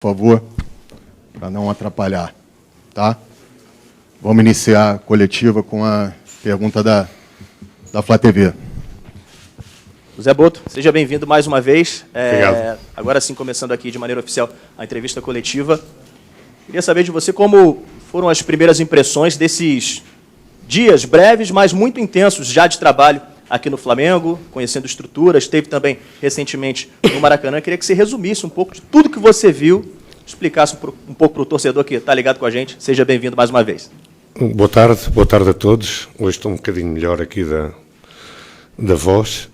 Por favor, para não atrapalhar, tá? Vamos iniciar a coletiva com a pergunta da Flá TV. Zé Boto, seja bem-vindo mais uma vez. Obrigado. Agora sim, começando aqui de maneira oficial a entrevista coletiva. Queria saber de você como foram as primeiras impressões desses dias breves, mas muito intensos já de trabalho aqui no Flamengo, conhecendo estruturas, esteve também recentemente no Maracanã. Queria que você resumisse um pouco de tudo que você viu, explicasse um pouco para o torcedor que está ligado com a gente. Seja bem-vindo mais uma vez. Boa tarde a todos. Hoje estou um bocadinho melhor aqui da voz.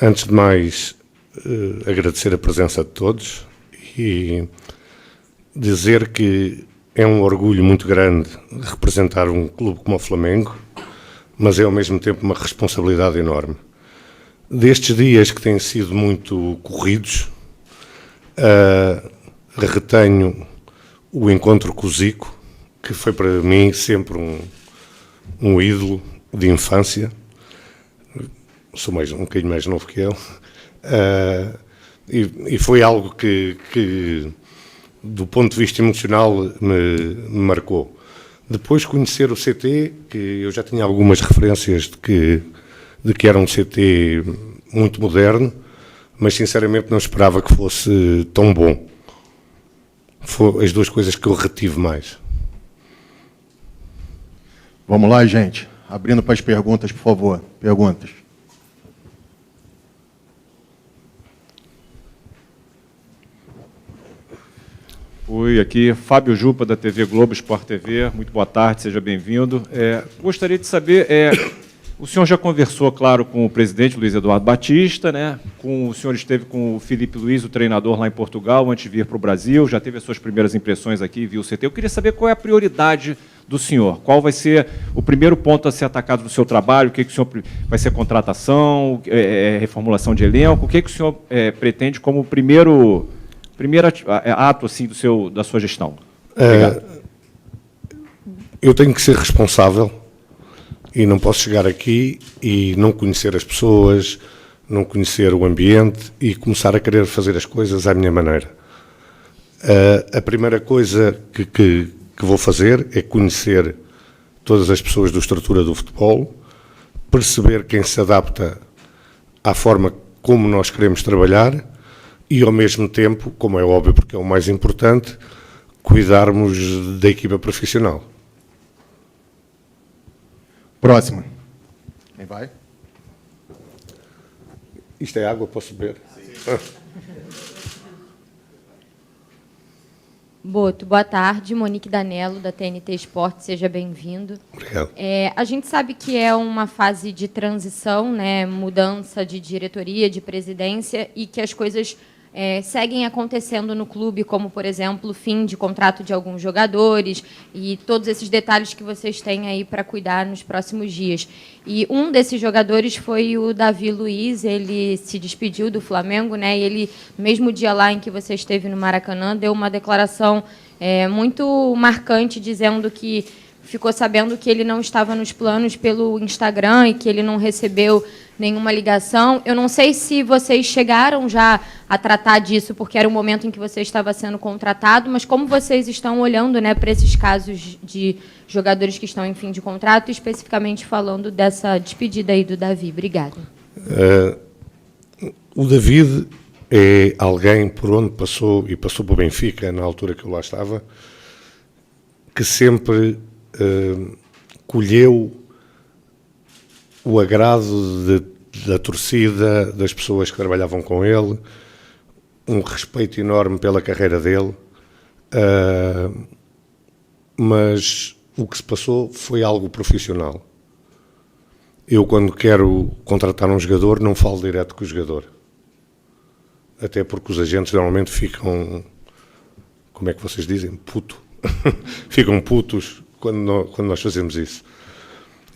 Antes de mais, agradecer a presença de todos e dizer que é um orgulho muito grande representar um clube como o Flamengo, mas é ao mesmo tempo uma responsabilidade enorme. Destes dias que têm sido muito corridos, retenho o encontro com o Zico, que foi para mim sempre um ídolo de infância. Sou um bocadinho mais novo que ele. E foi algo que, do ponto de vista emocional, me marcou. Depois conhecer o CT, que eu já tinha algumas referências de que era um CT muito moderno, mas sinceramente não esperava que fosse tão bom. Foram as duas coisas que eu retive mais. Vamos lá, gente. Abrindo para as perguntas, por favor. Perguntas. Oi, aqui Fábio Jupa, da TV Globo Sport TV. Muito boa tarde, seja bem-vindo. Gostaria de saber, o senhor já conversou, claro, com o presidente Luiz Eduardo Batista, né? O senhor esteve com o Filipe Luiz, o treinador lá em Portugal, antes de vir para o Brasil, já teve as suas primeiras impressões aqui, viu o CT. Eu queria saber qual é a prioridade do senhor, qual vai ser o primeiro ponto a ser atacado do seu trabalho, o que o senhor vai ser contratação, reformulação de elenco, o que o senhor pretende como primeiro ato assim, da sua gestão? Obrigado. Eu tenho que ser responsável e não posso chegar aqui e não conhecer as pessoas, não conhecer o ambiente e começar a querer fazer as coisas à minha maneira. A primeira coisa que vou fazer é conhecer todas as pessoas da estrutura do futebol, perceber quem se adapta à forma como nós queremos trabalhar e, ao mesmo tempo, como é óbvio, porque é o mais importante, cuidarmos da equipa profissional. Próxima. Quem vai? Isto é água, posso beber? Sim. Boto, boa tarde. Monique Danello, da TNT Esporte, seja bem-vindo. Obrigado. A gente sabe que é uma fase de transição, né, mudança de diretoria, de presidência, e que as coisas seguem acontecendo no clube, como, por exemplo, o fim de contrato de alguns jogadores e todos esses detalhes que vocês têm aí para cuidar nos próximos dias. E um desses jogadores foi o Davi Luiz, ele se despediu do Flamengo, né? E ele, no mesmo dia lá em que você esteve no Maracanã, deu uma declaração muito marcante, dizendo que ficou sabendo que ele não estava nos planos pelo Instagram e que ele não recebeu nenhuma ligação. Eu não sei se vocês chegaram já a tratar disso, porque era o momento em que você estava sendo contratado, mas como vocês estão olhando, né, para esses casos de jogadores que estão em fim de contrato, especificamente falando dessa despedida aí do Davi? Obrigada. O David é alguém por onde passou, e passou para o Benfica, na altura que eu lá estava, que sempre colheu o agrado da torcida, das pessoas que trabalhavam com ele, um respeito enorme pela carreira dele, mas o que se passou foi algo profissional. Eu, quando quero contratar um jogador, não falo direto com o jogador, até porque os agentes normalmente ficam, como é que vocês dizem, ficam putos quando nós fazemos isso.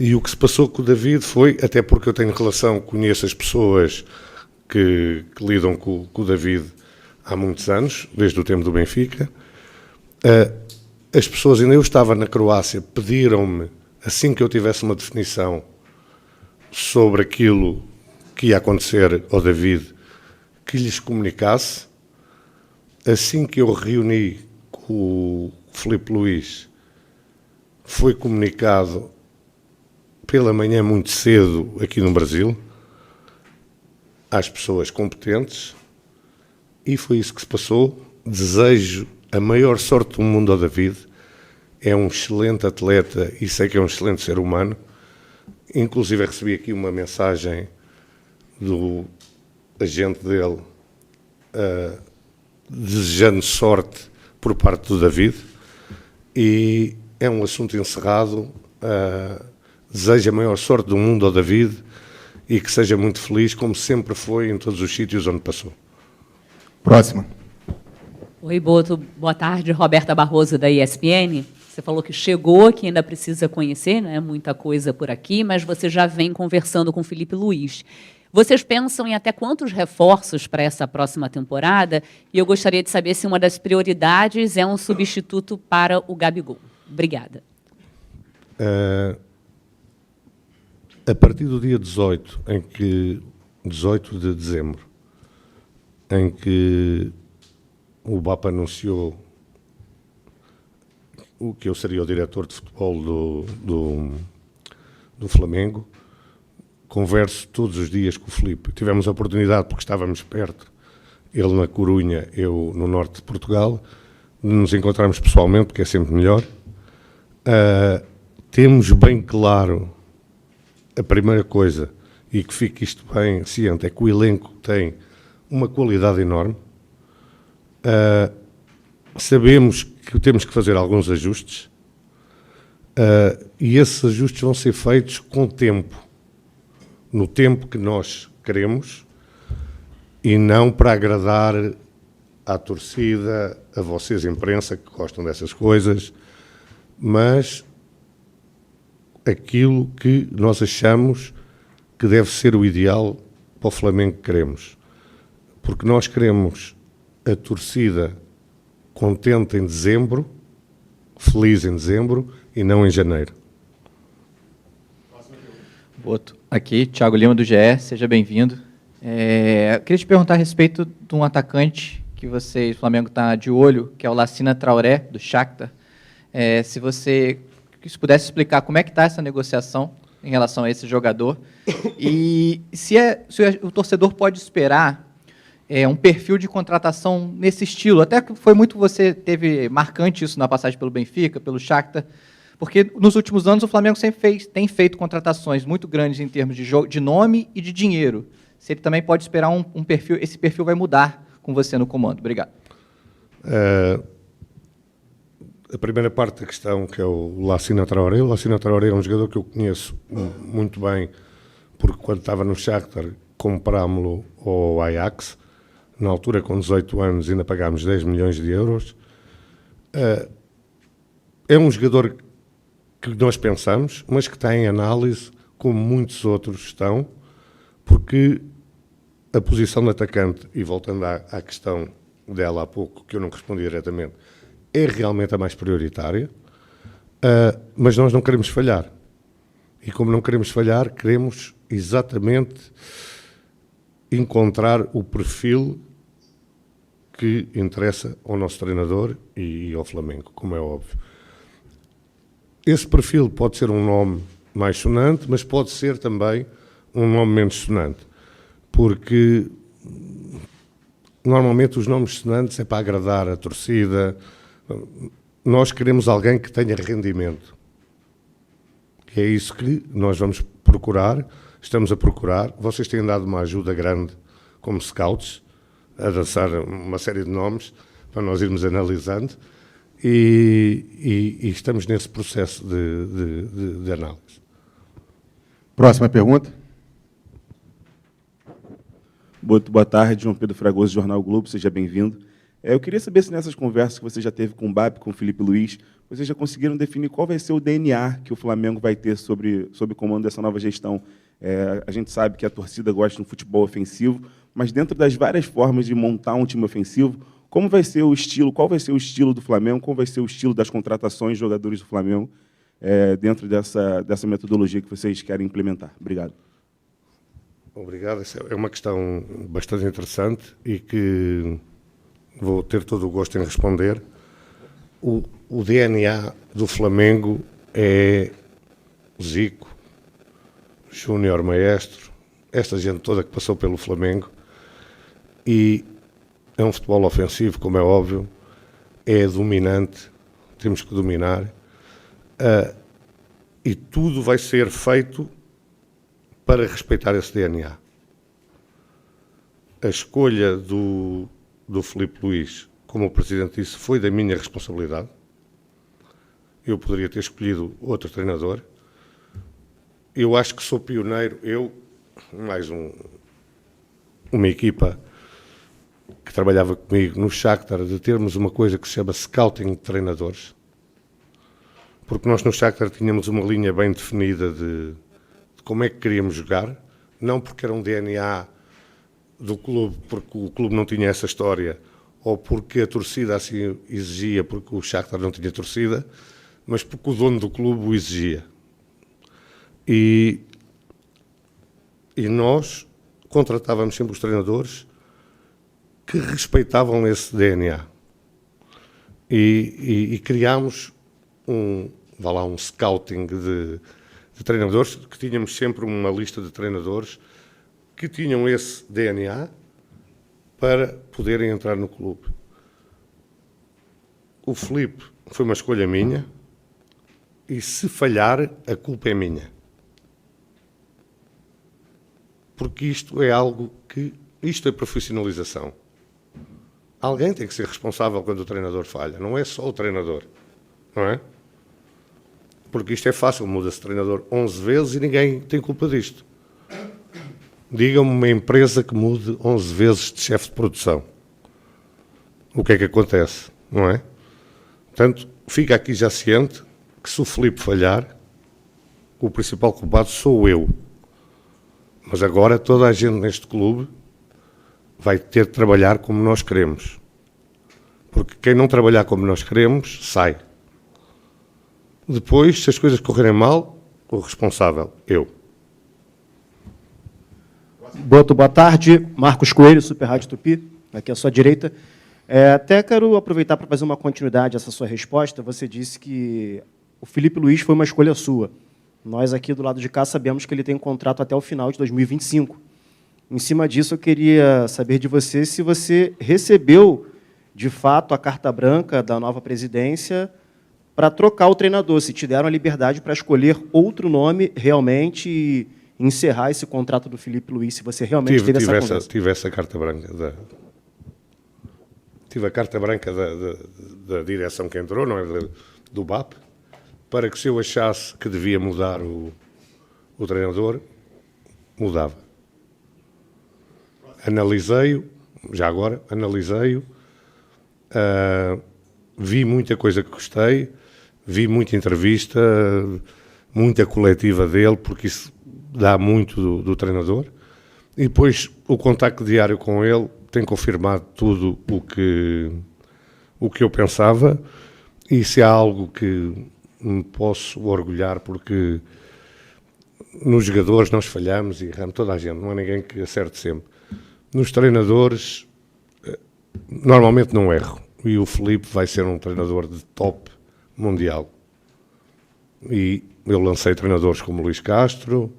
E o que se passou com o David foi, até porque eu tenho relação, conheço as pessoas que lidam com o David há muitos anos, desde o tempo do Benfica. As pessoas, ainda eu estava na Croácia, pediram-me, assim que eu tivesse uma definição sobre aquilo que ia acontecer ao David, que lhes comunicasse. assim que eu reuni com o Filipe Luís, foi comunicado pela manhã muito cedo aqui no Brasil, às pessoas competentes, e foi isso que se passou. Desejo a maior sorte do mundo ao David. É um excelente atleta e sei que é um excelente ser humano. Inclusive recebi aqui uma mensagem do agente dele desejando sorte por parte do David, e é um assunto encerrado. Desejo a maior sorte do mundo ao David e que seja muito feliz, como sempre foi em todos os sítios onde passou. Próxima. Oi, Boto. Boa tarde, Roberta Barroso, da ESPN. Você falou que chegou, que ainda precisa conhecer, né? Muita coisa por aqui, mas você já vem conversando com o Filipe Luís. Vocês pensam em até quantos reforços para essa próxima temporada? E eu gostaria de saber se uma das prioridades é um substituto para o Gabigol. Obrigada. A partir do dia 18 de dezembro, em que o BAP anunciou que eu seria o diretor de futebol do Flamengo, converso todos os dias com o Filipe. Tivemos a oportunidade, porque estávamos perto, ele na Corunha, eu no norte de Portugal, de nos encontrarmos pessoalmente, porque é sempre melhor. Temos bem claro a primeira coisa, e que fique isto bem ciente, é que o elenco tem uma qualidade enorme. Sabemos que temos que fazer alguns ajustes, e esses ajustes vão ser feitos com tempo, no tempo que nós queremos, e não para agradar à torcida, a vocês, imprensa, que gostam dessas coisas, mas aquilo que nós achamos que deve ser o ideal para o Flamengo que queremos. Porque nós queremos a torcida contente em dezembro, feliz em dezembro e não em janeiro. Boto. Aqui, Thiago Lima, do GE, seja bem-vindo. Queria te perguntar a respeito de um atacante que o Flamengo está de olho, que é o Lassina Traoré, do Shakhtar. Se pudesse explicar como é que está essa negociação em relação a esse jogador, e se o torcedor pode esperar um perfil de contratação nesse estilo, até que foi muito, você teve marcante isso na passagem pelo Benfica, pelo Shakhtar, porque nos últimos anos o Flamengo sempre tem feito contratações muito grandes em termos de nome e de dinheiro. Se ele também pode esperar um perfil, esse perfil vai mudar com você no comando. Obrigado. A primeira parte da questão, que é o Lassina Traoré. O Lassina Traoré é um jogador que eu conheço muito bem, porque quando estava no Shakhtar, comprámo-lo ao Ajax. Na altura, com 18 anos, ainda pagámos 10 milhões de euros. É um jogador que nós pensamos, mas que está em análise, como muitos outros estão, porque a posição de atacante, e voltando à questão dela há pouco, que eu não respondi diretamente, é realmente a mais prioritária, mas nós não queremos falhar. E como não queremos falhar, queremos exatamente encontrar o perfil que interessa ao nosso treinador e ao Flamengo, como é óbvio. Esse perfil pode ser um nome mais sonante, mas pode ser também um nome menos sonante, porque normalmente os nomes sonantes é para agradar a torcida. Nós queremos alguém que tenha rendimento. É isso que nós vamos procurar, estamos a procurar. Vocês têm dado uma ajuda grande como scouts, a lançar uma série de nomes para nós irmos analisando, e estamos nesse processo de análise. Próxima pergunta. Boa tarde, João Pedro Fragoso, Jornal o Globo, seja bem-vindo. Eu queria saber se nessas conversas que você já teve com o BAP, com o Filipe Luís, vocês já conseguiram definir qual vai ser o DNA que o Flamengo vai ter sob o comando dessa nova gestão. A gente sabe que a torcida gosta de um futebol ofensivo, mas dentro das várias formas de montar um time ofensivo, como vai ser o estilo, qual vai ser o estilo do Flamengo, qual vai ser o estilo das contratações de jogadores do Flamengo dentro dessa metodologia que vocês querem implementar? Obrigado. Obrigado. Essa é uma questão bastante interessante e que vou ter todo o gosto em responder. O DNA do Flamengo é Zico, Júnior, Maestro, esta gente toda que passou pelo Flamengo, e é um futebol ofensivo, como é óbvio, é dominante, temos que dominar, e tudo vai ser feito para respeitar esse DNA. A escolha do Filipe Luís, como o Presidente disse, foi da minha responsabilidade. Eu poderia ter escolhido outro treinador. Eu acho que sou pioneiro, eu, mais uma equipa que trabalhava comigo no Shakhtar, de termos uma coisa que se chama scouting de treinadores, porque nós no Shakhtar tínhamos uma linha bem definida de como é que queríamos jogar, não porque era um DNA do clube, porque o clube não tinha essa história, ou porque a torcida assim exigia, porque o Shakhtar não tinha torcida, mas porque o dono do clube o exigia. E nós contratávamos sempre os treinadores que respeitavam esse DNA. E criámos um scouting de treinadores, que tínhamos sempre uma lista de treinadores que tinham esse DNA para poderem entrar no clube. O Filipe foi uma escolha minha, e se falhar, a culpa é minha. Porque isto é algo que... Isto é profissionalização. Alguém tem que ser responsável quando o treinador falha. Não é só o treinador. Não é? Porque isto é fácil. Muda-se de treinador 11 vezes e ninguém tem culpa disto. Diga-me uma empresa que mude 11 vezes de chefe de produção. O que é que acontece? Não é? Portanto, fica aqui já ciente que se o Filipe falhar, o principal culpado sou eu. Mas agora toda a gente neste clube vai ter de trabalhar como nós queremos. Porque quem não trabalhar como nós queremos, sai. Depois, se as coisas correrem mal, o responsável, eu. Boa tarde, Marcos Coelho, Super Rádio Tupi, aqui à sua direita. Até quero aproveitar para fazer uma continuidade a essa sua resposta. Você disse que o Filipe Luís foi uma escolha sua. Nós aqui do lado de cá sabemos que ele tem um contrato até o final de 2025. Em cima disso, eu queria saber de você se você recebeu, de fato, a carta branca da nova presidência para trocar o treinador, se te deram a liberdade para escolher outro nome realmente e encerrar esse contrato do Filipe Luís, se você realmente teve essa conversa. Tive essa carta branca tive a carta branca da direção que entrou, não é, do BAP, para que se eu achasse que devia mudar o treinador, mudava. Analisei-o, já agora, vi muita coisa que gostei, vi muita entrevista, muita coletiva dele, porque isso dá muito do treinador, e depois o contacto diário com ele tem confirmado tudo o que eu pensava, e se há algo que me posso orgulhar, porque nos jogadores nós falhamos e erramos, toda a gente, não há ninguém que acerte sempre. Nos treinadores, normalmente não erro, e o Filipe vai ser um treinador de top mundial. E eu lancei treinadores como Luís Castro,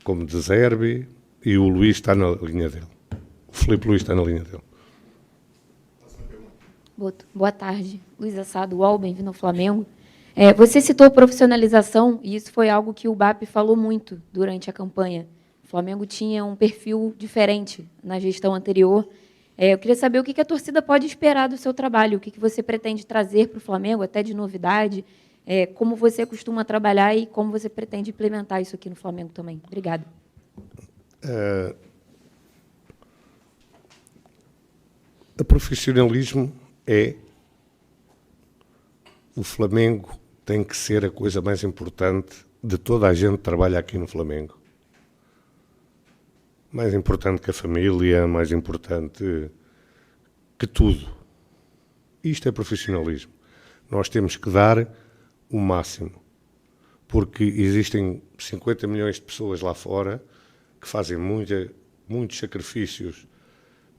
como De Zerbi, e o Luís está na linha dele. O Filipe Luís está na linha dele. Boa tarde. Luiz Assado, UOL, bem-vindo ao Flamengo. Você citou profissionalização, e isso foi algo que o BAP falou muito durante a campanha. O Flamengo tinha um perfil diferente na gestão anterior. Eu queria saber o que a torcida pode esperar do seu trabalho, o que você pretende trazer para o Flamengo, até de novidade, como você costuma trabalhar e como você pretende implementar isso aqui no Flamengo também. Obrigada. O profissionalismo o Flamengo tem que ser a coisa mais importante de toda a gente que trabalha aqui no Flamengo. Mais importante que a família, mais importante que tudo. Isto é profissionalismo. Nós temos que dar o máximo, porque existem 50 milhões de pessoas lá fora que fazem muitos sacrifícios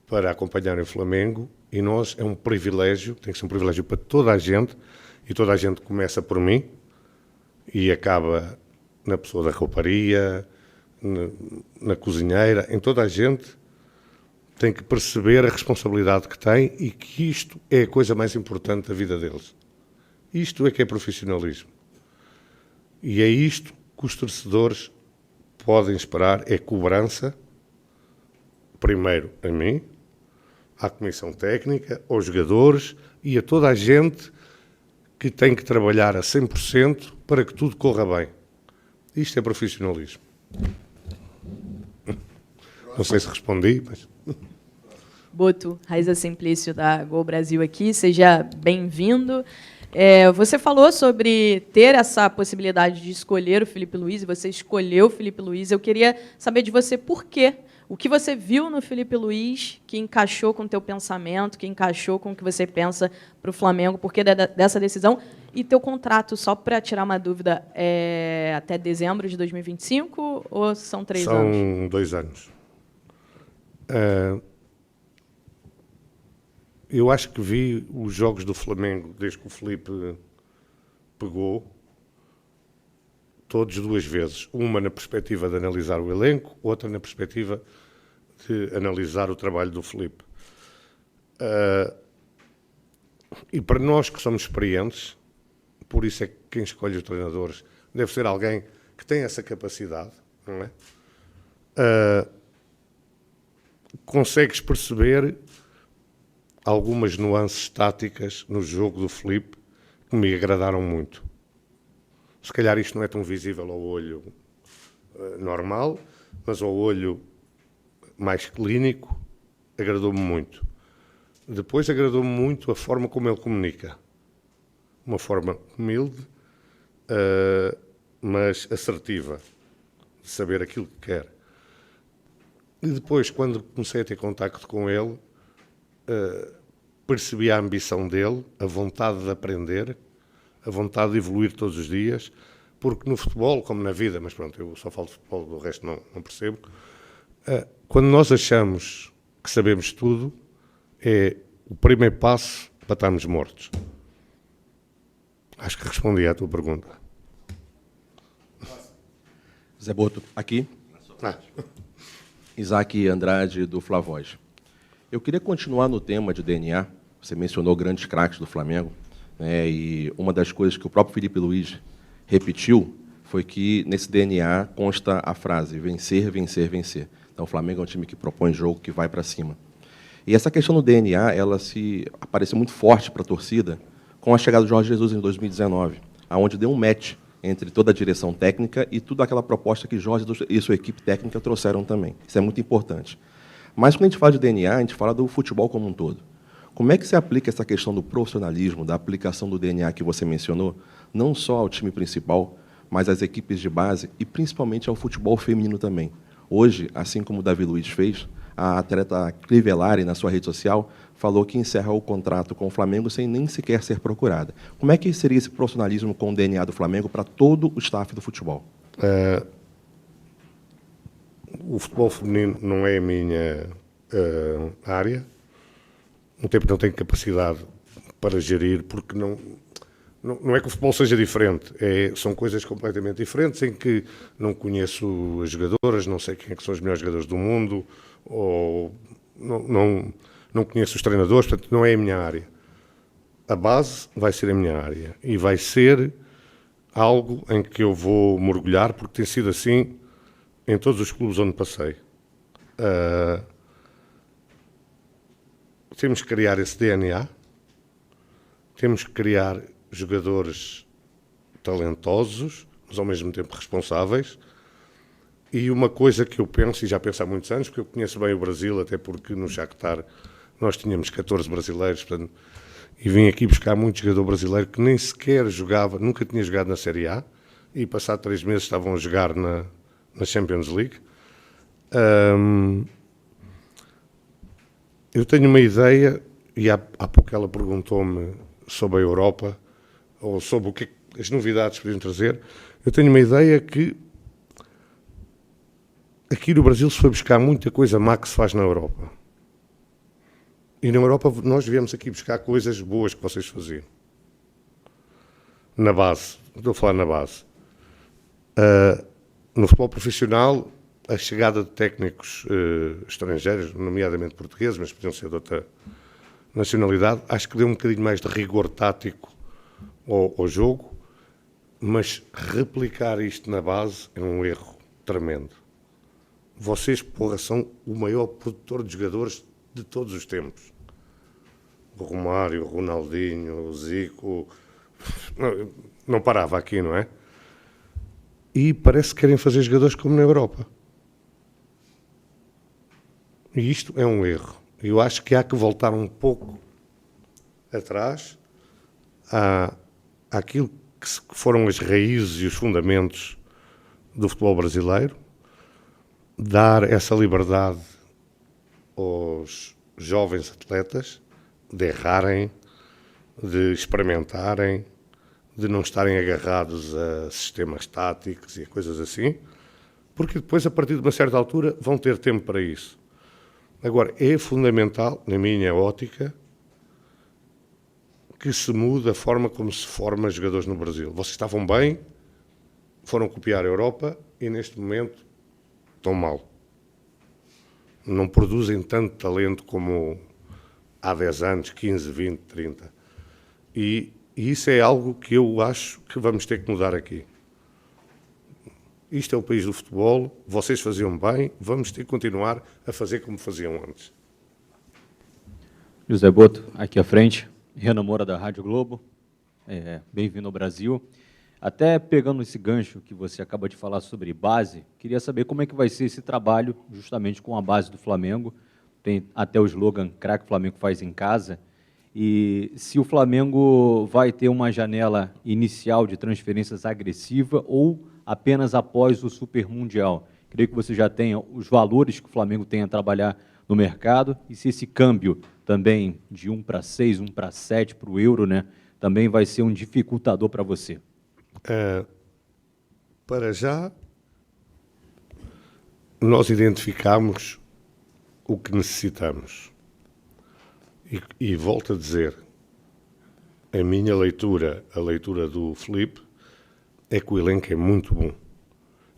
para acompanharem o Flamengo E nós, é um privilégio, tem que ser um privilégio para toda a gente, e toda a gente começa por mim e acaba na pessoa da rouparia, na cozinheira, em toda a gente tem que perceber a responsabilidade que tem e que isto é a coisa mais importante da vida deles. Isto é que é profissionalismo. E é isto que os torcedores podem esperar, é cobrança, primeiro a mim, à comissão técnica, aos jogadores e a toda a gente que tem que trabalhar a 100% para que tudo corra bem. Isto é profissionalismo. Não sei se respondi, mas... Boto, Raiza Simplício da Gol Brasil aqui, seja bem-vindo. Você falou sobre ter essa possibilidade de escolher o Filipe Luís, e você escolheu o Filipe Luís. Eu queria saber de você por quê. O que você viu no Filipe Luís que encaixou com o teu pensamento, que encaixou com o que você pensa para o Flamengo, por que dessa decisão? E teu contrato, só para tirar uma dúvida, é até dezembro de 2025 ou são 3 anos? São 2 anos. Eu acho que vi os jogos do Flamengo desde que o Filipe pegou, todos 2 vezes. Uma na perspectiva de analisar o elenco, outra na perspectiva de analisar o trabalho do Filipe. E para nós que somos experientes, por isso é que quem escolhe os treinadores deve ser alguém que tem essa capacidade, não é? Consegues perceber algumas nuances táticas no jogo do Filipe que me agradaram muito. Se calhar isto não é tão visível ao olho normal, mas ao olho mais clínico agradou-me muito. Depois agradou-me muito a forma como ele comunica. Uma forma humilde, mas assertiva, de saber aquilo que quer. E depois, quando comecei a ter contacto com ele, percebi a ambição dele, a vontade de aprender, a vontade de evoluir todos os dias, porque no futebol, como na vida, mas pronto, eu só falo de futebol, do resto não percebo, quando nós achamos que sabemos tudo, é o primeiro passo para estarmos mortos. Acho que respondi à tua pergunta. Zé Boto, aqui. Isaac Andrade, do Flavoz. Eu queria continuar no tema de DNA. Você mencionou grandes craques do Flamengo, né, e uma das coisas que o próprio Filipe Luís repetiu foi que nesse DNA consta a frase vencer, vencer, vencer. Então o Flamengo é um time que propõe jogo, que vai para cima. E essa questão do DNA, ela apareceu muito forte para a torcida com a chegada do Jorge Jesus em 2019, aonde deu um match entre toda a direção técnica e toda aquela proposta que Jorge e sua equipe técnica trouxeram também. Isso é muito importante. Mas quando a gente fala de DNA, a gente fala do futebol como um todo. Como é que se aplica essa questão do profissionalismo, da aplicação do DNA que você mencionou, não só ao time principal, mas às equipes de base e principalmente ao futebol feminino também? Hoje, assim como o Davi Luiz fez, a atleta Crivellari, na sua rede social, falou que encerra o contrato com o Flamengo sem nem sequer ser procurada. Como é que seria esse profissionalismo com o DNA do Flamengo para todo o staff do futebol? O futebol feminino não é a minha área. No tempo não tenho capacidade para gerir, porque não é que o futebol seja diferente, são coisas completamente diferentes, em que não conheço as jogadoras, não sei quem é que são os melhores jogadores do mundo, ou não conheço os treinadores, portanto não é a minha área. A base vai ser a minha área e vai ser algo em que eu vou mergulhar, porque tem sido assim em todos os clubes onde passei. Temos que criar esse DNA, temos que criar jogadores talentosos, mas ao mesmo tempo responsáveis. E uma coisa que eu penso, e já penso há muitos anos, porque eu conheço bem o Brasil, até porque no Shakhtar nós tínhamos 14 brasileiros, portanto, e vim aqui buscar muito jogador brasileiro que nem sequer jogava, nunca tinha jogado na Série A, e passado 3 meses estavam a jogar na Champions League. Eu tenho uma ideia, e há pouco ela perguntou-me sobre a Europa, ou sobre o que as novidades podiam trazer. Eu tenho uma ideia que aqui no Brasil se foi buscar muita coisa má que se faz na Europa. E na Europa nós viemos aqui buscar coisas boas que vocês faziam. Na base, estou a falar na base. No futebol profissional, a chegada de técnicos estrangeiros, nomeadamente portugueses, mas podiam ser de outra nacionalidade, acho que deu um bocadinho mais de rigor tático ao jogo, mas replicar isto na base é um erro tremendo. Vocês, porra, são o maior produtor de jogadores de todos os tempos. O Romário, o Ronaldinho, o Zico... Não parava aqui, não é? E parece que querem fazer jogadores como na Europa. E isto é um erro. Eu acho que há que voltar um pouco atrás àquilo que foram as raízes e os fundamentos do futebol brasileiro, dar essa liberdade aos jovens atletas de errarem, de experimentarem, de não estarem agarrados a sistemas táticos e coisas assim, porque depois, a partir de uma certa altura, vão ter tempo para isso. Agora, é fundamental, na minha ótica, que se mude a forma como se forma jogadores no Brasil. Vocês estavam bem, foram copiar a Europa e, neste momento, estão mal. Não produzem tanto talento como há 10 anos, 15, 20, 30. E isso é algo que eu acho que vamos ter que mudar aqui. Isto é o país do futebol, vocês faziam bem, vamos ter que continuar a fazer como faziam antes. José Boto, aqui à frente, Renan Moura da Rádio Globo, bem-vindo ao Brasil. Até pegando esse gancho que você acaba de falar sobre base, queria saber como é que vai ser esse trabalho justamente com a base do Flamengo. Tem até o slogan "Craque Flamengo faz em casa". E se o Flamengo vai ter uma janela inicial de transferências agressiva ou apenas após o Super Mundial. Creio que você já tenha os valores que o Flamengo tem a trabalhar no mercado e se esse câmbio também de 1 para 6, 1 para 7 para o euro, né, também vai ser um dificultador para você. Para já, nós identificamos o que necessitamos. E volto a dizer, a minha leitura, a leitura do Filipe, é que o elenco é muito bom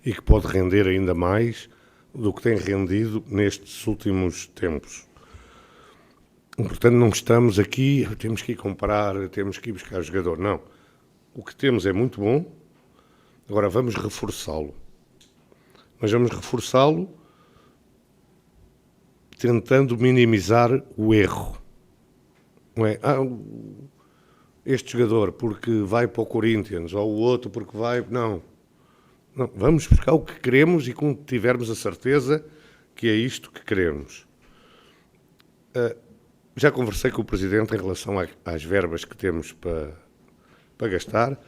e que pode render ainda mais do que tem rendido nestes últimos tempos. Portanto, não estamos aqui, temos que ir comprar, temos que ir buscar jogador. Não. O que temos é muito bom, agora vamos reforçá-lo. Mas vamos reforçá-lo tentando minimizar o erro. Não é? Este jogador porque vai para o Corinthians, ou o outro porque vai... Não. Vamos buscar o que queremos e quando tivermos a certeza que é isto que queremos. Já conversei com o Presidente em relação às verbas que temos para gastar.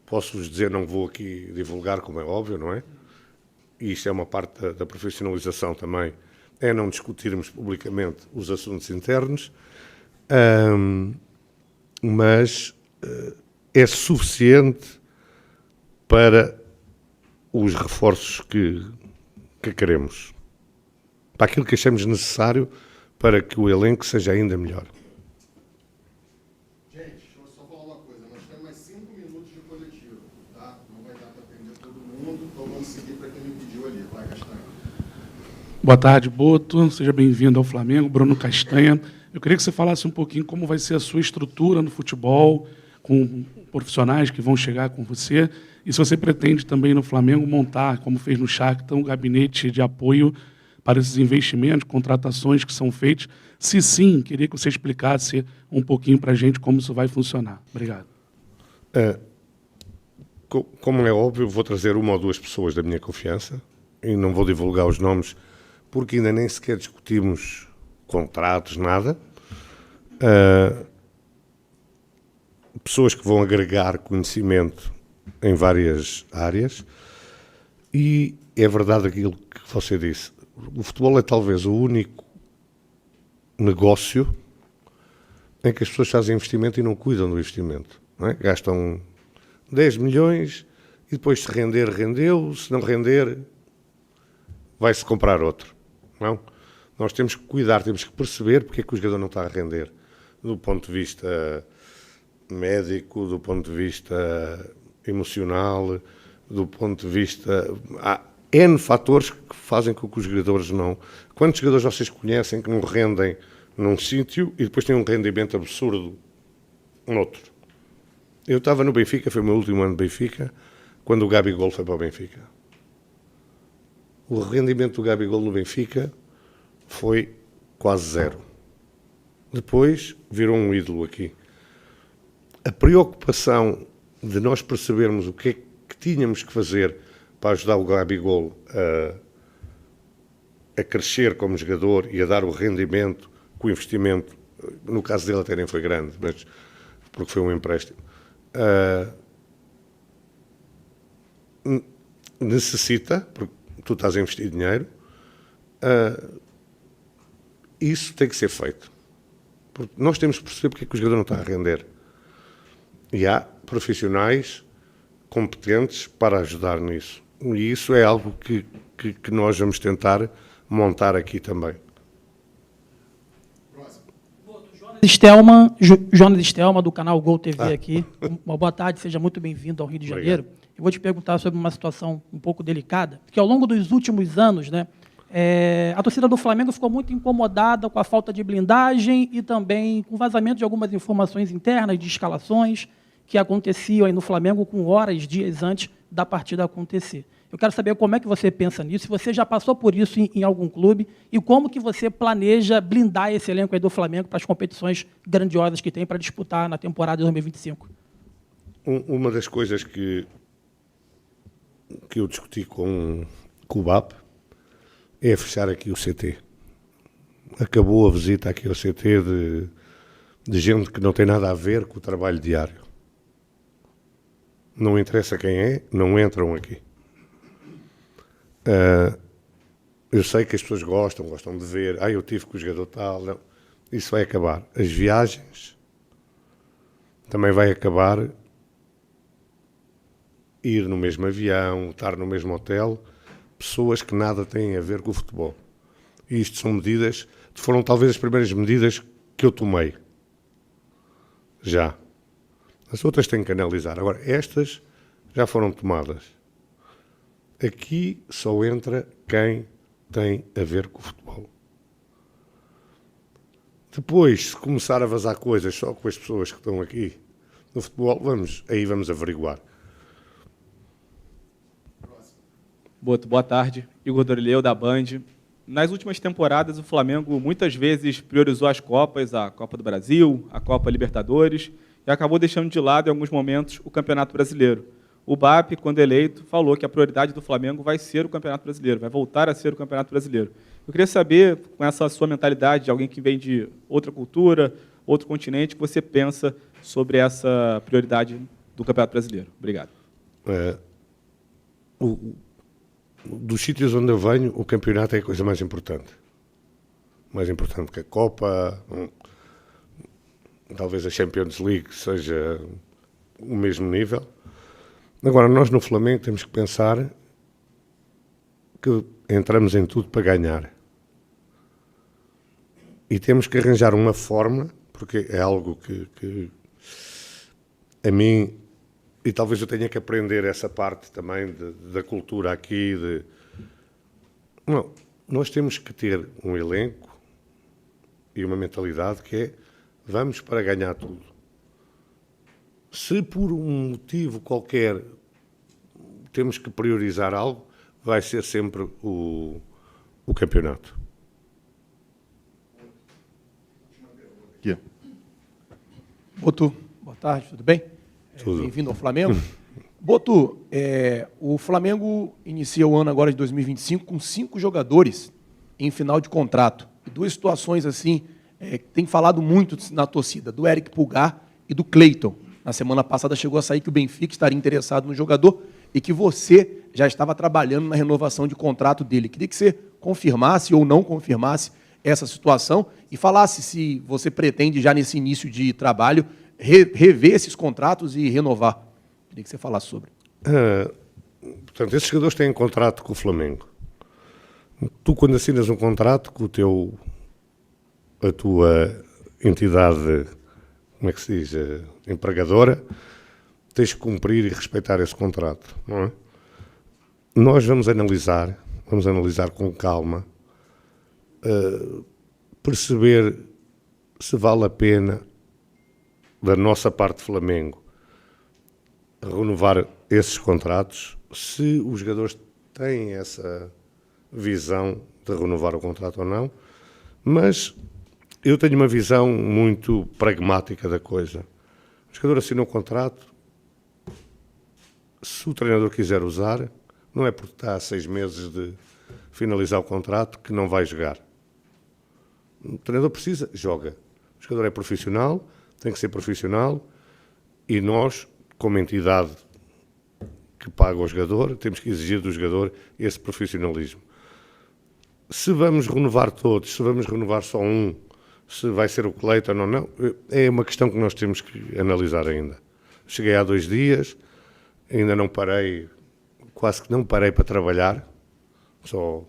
Posso-vos dizer, não vou aqui divulgar, como é óbvio, não é? E isto é uma parte da profissionalização também, é não discutirmos publicamente os assuntos internos. Mas é suficiente para os reforços que queremos, para aquilo que achamos necessário para que o elenco seja ainda melhor. Gente, deixa eu só falar uma coisa, nós temos mais 5 minutos de coletivo, tá? Não vai dar para atender todo mundo, então vamos seguir para quem me pediu ali. Vai, Castanha. Boa tarde, Boto. Seja bem-vindo ao Flamengo. Bruno Castanha. Eu queria que você falasse um pouquinho como vai ser a sua estrutura no futebol, com profissionais que vão chegar com você, e se você pretende também no Flamengo montar, como fez no Shakhtar, um gabinete de apoio para esses investimentos, contratações que são feitas. Se sim, queria que você explicasse um pouquinho para a gente como isso vai funcionar. Obrigado. Como é óbvio, vou trazer uma ou duas pessoas da minha confiança, e não vou divulgar os nomes, porque ainda nem sequer discutimos contratos, nada. Pessoas que vão agregar conhecimento em várias áreas. E é verdade aquilo que você disse. O futebol é talvez o único negócio em que as pessoas fazem investimento e não cuidam do investimento. Não é? Gastam 10 milhões e depois se render, rendeu. Se não render, vai-se comprar outro. Não? Nós temos que cuidar, temos que perceber porque é que o jogador não está a render, do ponto de vista médico, do ponto de vista emocional, do ponto de vista... Há N fatores que fazem com que os jogadores não... Quantos jogadores vocês conhecem que não rendem num sítio e depois têm um rendimento absurdo noutro? Eu estava no Benfica, foi o meu último ano de Benfica, quando o Gabigol foi para o Benfica. O rendimento do Gabigol no Benfica foi quase zero. Depois virou um ídolo aqui. A preocupação de nós percebermos o que é que tínhamos que fazer para ajudar o Gabigol a crescer como jogador e a dar o rendimento que o investimento, no caso dele até nem foi grande, mas porque foi um empréstimo, necessita, porque tu estás a investir dinheiro, isso tem que ser feito. Porque nós temos que perceber porque é que o jogador não está a render. E há profissionais competentes para ajudar nisso. E isso é algo que nós vamos tentar montar aqui também. Jonas Stelman, do canal Gol TV aqui. Uma boa tarde, seja muito bem-vindo ao Rio de Janeiro. Obrigado. Eu vou te perguntar sobre uma situação um pouco delicada, porque ao longo dos últimos anos, né, a torcida do Flamengo ficou muito incomodada com a falta de blindagem e também com o vazamento de algumas informações internas de escalações que aconteciam aí no Flamengo com horas, dias antes da partida acontecer. Eu quero saber como é que você pensa nisso, se você já passou por isso em algum clube e como que você planeja blindar esse elenco aí do Flamengo para as competições grandiosas que tem para disputar na temporada de 2025. Uma das coisas que eu discuti com o BAP é fechar aqui o CT. Acabou a visita aqui ao CT de gente que não tem nada a ver com o trabalho diário. Não interessa quem é, não entram aqui. Eu sei que as pessoas gostam de ver, eu tive com o jogador tal, não. Isso vai acabar. As viagens também vai acabar, ir no mesmo avião, estar no mesmo hotel, pessoas que nada têm a ver com o futebol. E isto são medidas, foram talvez as primeiras medidas que eu tomei. Já. As outras têm que analisar. Agora, estas já foram tomadas. Aqui só entra quem tem a ver com o futebol. Depois, se começar a vazar coisas só com as pessoas que estão aqui no futebol, vamos averiguar. Boa tarde. Igor Dorileu, da Band. Nas últimas temporadas, o Flamengo muitas vezes priorizou as Copas, a Copa do Brasil, a Copa Libertadores, e acabou deixando de lado, em alguns momentos, o Campeonato Brasileiro. O BAP, quando eleito, falou que a prioridade do Flamengo vai ser o Campeonato Brasileiro, vai voltar a ser o Campeonato Brasileiro. Eu queria saber, com essa sua mentalidade de alguém que vem de outra cultura, outro continente, o que você pensa sobre essa prioridade do Campeonato Brasileiro. Obrigado. Dos sítios onde eu venho, o campeonato é a coisa mais importante. Mais importante que a Copa, talvez a Champions League seja o mesmo nível. Agora, nós no Flamengo temos que pensar que entramos em tudo para ganhar. E temos que arranjar uma forma, porque é algo que a mim, e talvez eu tenha que aprender essa parte também da cultura aqui. Não, nós temos que ter um elenco e uma mentalidade que é vamos para ganhar tudo. Se por um motivo qualquer temos que priorizar algo, vai ser sempre o campeonato. Boto, boa tarde, tudo bem? Tudo. Bem-vindo ao Flamengo. Boto, o Flamengo inicia o ano agora de 2025 com 5 jogadores em final de contrato. E 2 situações assim, que tem falado muito na torcida, do Eric Pulgar e do Cleiton. Na semana passada chegou a sair que o Benfica estaria interessado no jogador e que você já estava trabalhando na renovação de contrato dele. Queria que você confirmasse ou não confirmasse essa situação e falasse se você pretende, já nesse início de trabalho, rever esses contratos e renovar. Queria que você falasse sobre. Portanto, esses jogadores têm contrato com o Flamengo. Tu, quando assinas um contrato com a tua entidade, como é que se diz, empregadora, tens que cumprir e respeitar esse contrato, não é? Nós vamos analisar com calma, perceber se vale a pena, da nossa parte Flamengo, renovar esses contratos, se os jogadores têm essa visão de renovar o contrato ou não, mas eu tenho uma visão muito pragmática da coisa. O jogador assina um contrato, se o treinador quiser usar, não é porque está a 6 meses de finalizar o contrato que não vai jogar. O treinador precisa, joga. O jogador é profissional, tem que ser profissional, e nós, como entidade que paga o jogador, temos que exigir do jogador esse profissionalismo. Se vamos renovar todos, se vamos renovar só um, se vai ser o Cleiton ou não, é uma questão que nós temos que analisar ainda. Cheguei há 2 dias, ainda não parei, quase que não parei para trabalhar, só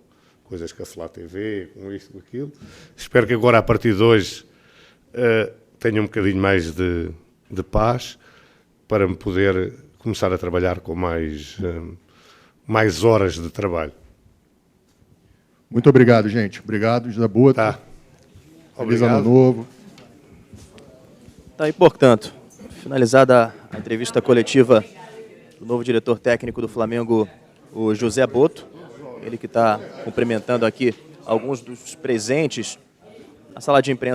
coisas com a Flá TV, com isto, com aquilo. Espero que agora, a partir de hoje, tenha um bocadinho mais de paz para me poder começar a trabalhar com mais horas de trabalho. Muito obrigado, gente. Obrigado, José Boto. Tá. Feliz Ano Novo. Tá aí, portanto, finalizada a entrevista coletiva do novo diretor técnico do Flamengo, o José Boto, ele que está cumprimentando aqui alguns dos presentes na sala de imprensa.